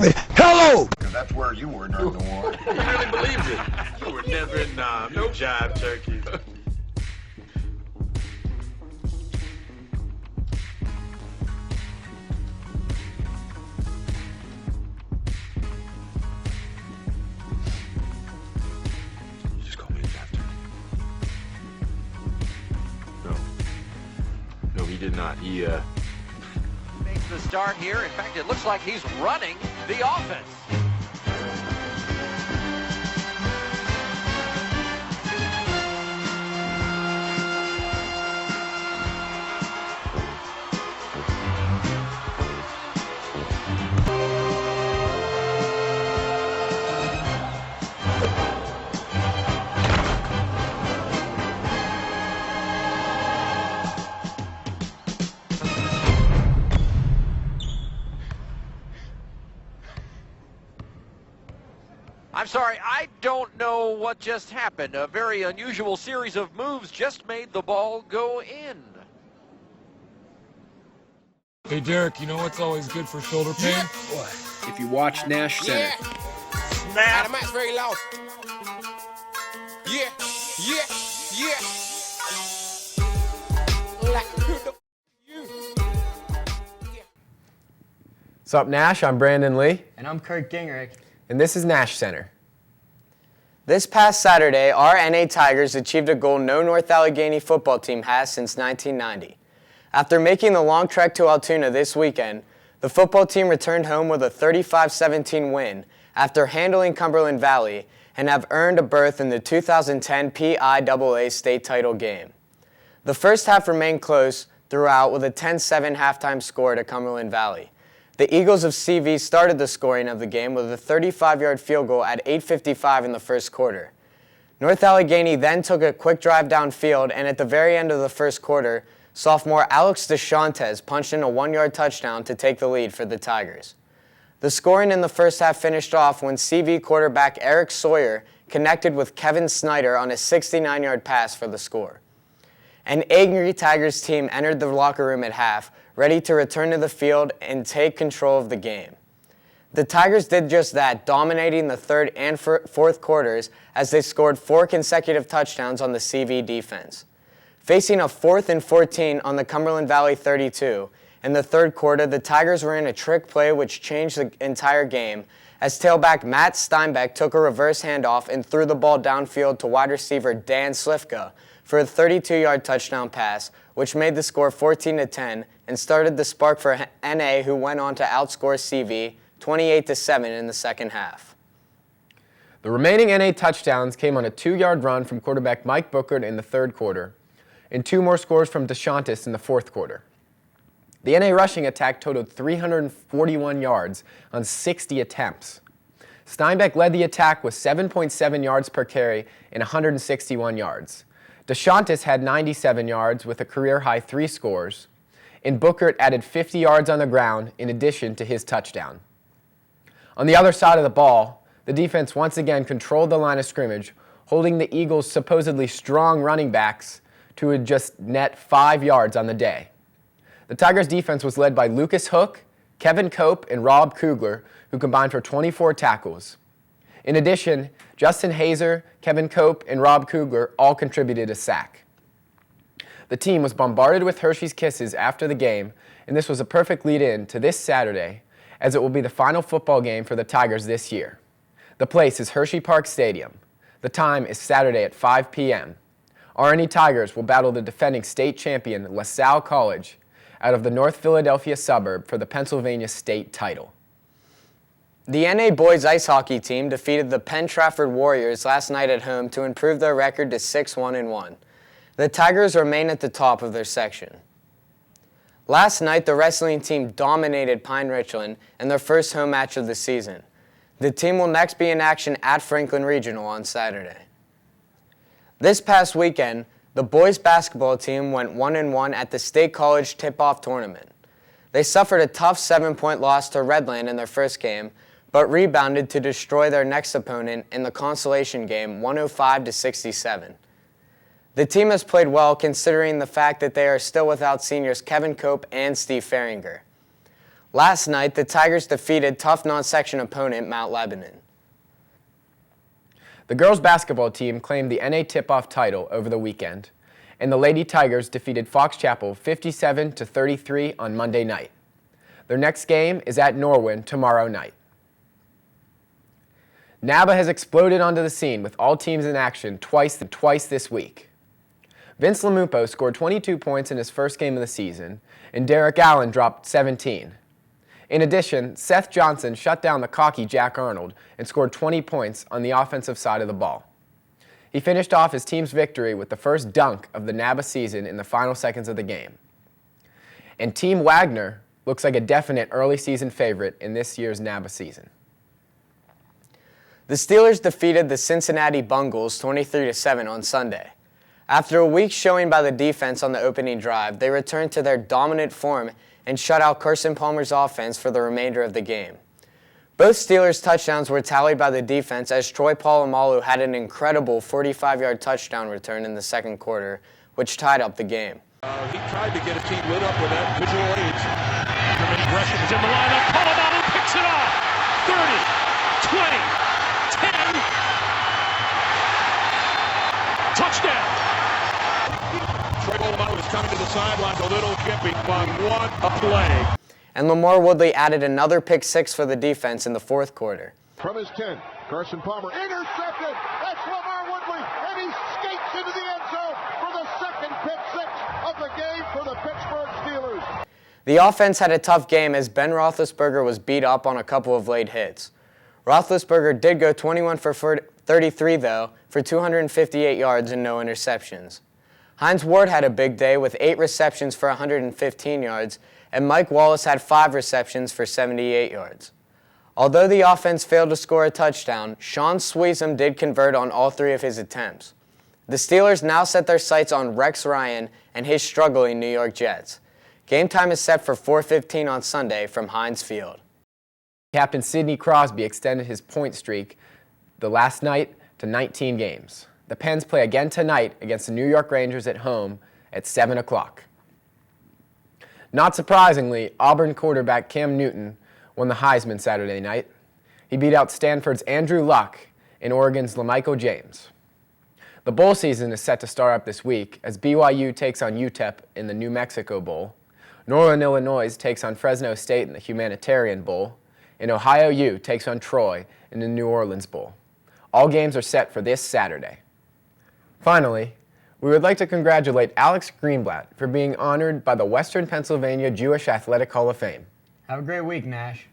Hello! Because that's where you were during the war. You really believed it. You were never in Nam. No jive turkey. You just call me a jive turkey. No, he did not. He makes the start here. In fact, it looks like he's running the offense. I'm sorry, I don't know what just happened. A very unusual series of moves just made the ball go in. Hey, Derek, you know what's always good for shoulder pain? What? If you watch Nash Center. Yeah. Nah. The match very loud. Yeah. What's up, Nash? I'm Brandon Lee. And I'm Kurt Gingrich. And this is Nash Center. This past Saturday, our NA Tigers achieved a goal no North Allegheny football team has since 1990. After making the long trek to Altoona this weekend, the football team returned home with a 35-17 win after handling Cumberland Valley and have earned a berth in the 2010 PIAA state title game. The first half remained close throughout with a 10-7 halftime score to Cumberland Valley. The Eagles of CV started the scoring of the game with a 35-yard field goal at 8:55 in the first quarter. North Allegheny then took a quick drive downfield, and at the very end of the first quarter, sophomore Alex DeShantes punched in a 1-yard touchdown to take the lead for the Tigers. The scoring in the first half finished off when CV quarterback Eric Sawyer connected with Kevin Snyder on a 69-yard pass for the score. An angry Tigers team entered the locker room at half, ready to return to the field and take control of the game. The Tigers did just that, dominating the third and fourth quarters as they scored 4 consecutive touchdowns on the CV defense. Facing a 4th and 14 on the Cumberland Valley 32, in the third quarter, the Tigers ran a trick play which changed the entire game as tailback Matt Steinbeck took a reverse handoff and threw the ball downfield to wide receiver Dan Slifka for a 32-yard touchdown pass, which made the score 14-10 and started the spark for NA, who went on to outscore CV 28-7 in the second half. The remaining NA touchdowns came on a 2-yard run from quarterback Mike Bookert in the third quarter and 2 more scores from DeShantes in the fourth quarter. The NA rushing attack totaled 341 yards on 60 attempts. Steinbeck led the attack with 7.7 yards per carry and 161 yards. DeShantes had 97 yards with a career-high 3 scores, and Bookert added 50 yards on the ground in addition to his touchdown. On the other side of the ball, the defense once again controlled the line of scrimmage, holding the Eagles' supposedly strong running backs to just net 5 yards on the day. The Tigers' defense was led by Lucas Hook, Kevin Cope, and Rob Kugler, who combined for 24 tackles. In addition, Justin Hazer, Kevin Cope, and Rob Kugler all contributed a sack. The team was bombarded with Hershey's Kisses after the game, and this was a perfect lead-in to this Saturday, as it will be the final football game for the Tigers this year. The place is Hershey Park Stadium. The time is Saturday at 5 p.m. RNE Tigers will battle the defending state champion LaSalle College out of the North Philadelphia suburb for the Pennsylvania state title. The NA boys ice hockey team defeated the Penn Trafford Warriors last night at home to improve their record to 6-1-1. The Tigers remain at the top of their section. Last night, the wrestling team dominated Pine Richland in their first home match of the season. The team will next be in action at Franklin Regional on Saturday. This past weekend, the boys basketball team went 1-1 at the State College Tip-Off Tournament. They suffered a tough 7-point loss to Redland in their first game, but rebounded to destroy their next opponent in the consolation game 105-67. The team has played well considering the fact that they are still without seniors Kevin Cope and Steve Farringer. Last night, the Tigers defeated tough non-section opponent Mount Lebanon. The girls basketball team claimed the NA tip-off title over the weekend, and the Lady Tigers defeated Fox Chapel 57-33 on Monday night. Their next game is at Norwin tomorrow night. NABA has exploded onto the scene with all teams in action twice this week. Vince Lamuppo scored 22 points in his first game of the season, and Derek Allen dropped 17. In addition, Seth Johnson shut down the cocky Jack Arnold and scored 20 points on the offensive side of the ball. He finished off his team's victory with the first dunk of the NABA season in the final seconds of the game. And Team Wagner looks like a definite early season favorite in this year's NABA season. The Steelers defeated the Cincinnati Bungles 23-7 on Sunday. After a weak showing by the defense on the opening drive, they returned to their dominant form and shut out Carson Palmer's offense for the remainder of the game. Both Steelers' touchdowns were tallied by the defense as Troy Polamalu had an incredible 45-yard touchdown return in the second quarter, which tied up the game. He tried to get a team lit up with that visual aids. Gresham is in the lineup. Polamalu picks it off. 30, 20. 10. Touchdown. Troy Polamalu is coming to the sidelines a little chippy, but what a play. And Lamar Woodley added another pick six for the defense in the fourth quarter. From his 10, Carson Palmer intercepted. That's Lamar Woodley, and he skates into the end zone for the second pick six of the game for the Pittsburgh Steelers. The offense had a tough game as Ben Roethlisberger was beat up on a couple of late hits. Roethlisberger did go 21 for 33, though, for 258 yards and no interceptions. Hines Ward had a big day with 8 receptions for 115 yards, and Mike Wallace had 5 receptions for 78 yards. Although the offense failed to score a touchdown, Sean Sweezum did convert on all 3 of his attempts. The Steelers now set their sights on Rex Ryan and his struggling New York Jets. Game time is set for 4:15 on Sunday from Heinz Field. Captain Sidney Crosby extended his point streak the last night to 19 games. The Pens play again tonight against the New York Rangers at home at 7 o'clock. Not surprisingly, Auburn quarterback Cam Newton won the Heisman Saturday night. He beat out Stanford's Andrew Luck and Oregon's LaMichael James. The bowl season is set to start up this week as BYU takes on UTEP in the New Mexico Bowl, Northern Illinois takes on Fresno State in the Humanitarian Bowl, and Ohio U takes on Troy in the New Orleans Bowl. All games are set for this Saturday. Finally, we would like to congratulate Alex Greenblatt for being honored by the Western Pennsylvania Jewish Athletic Hall of Fame. Have a great week, Nash.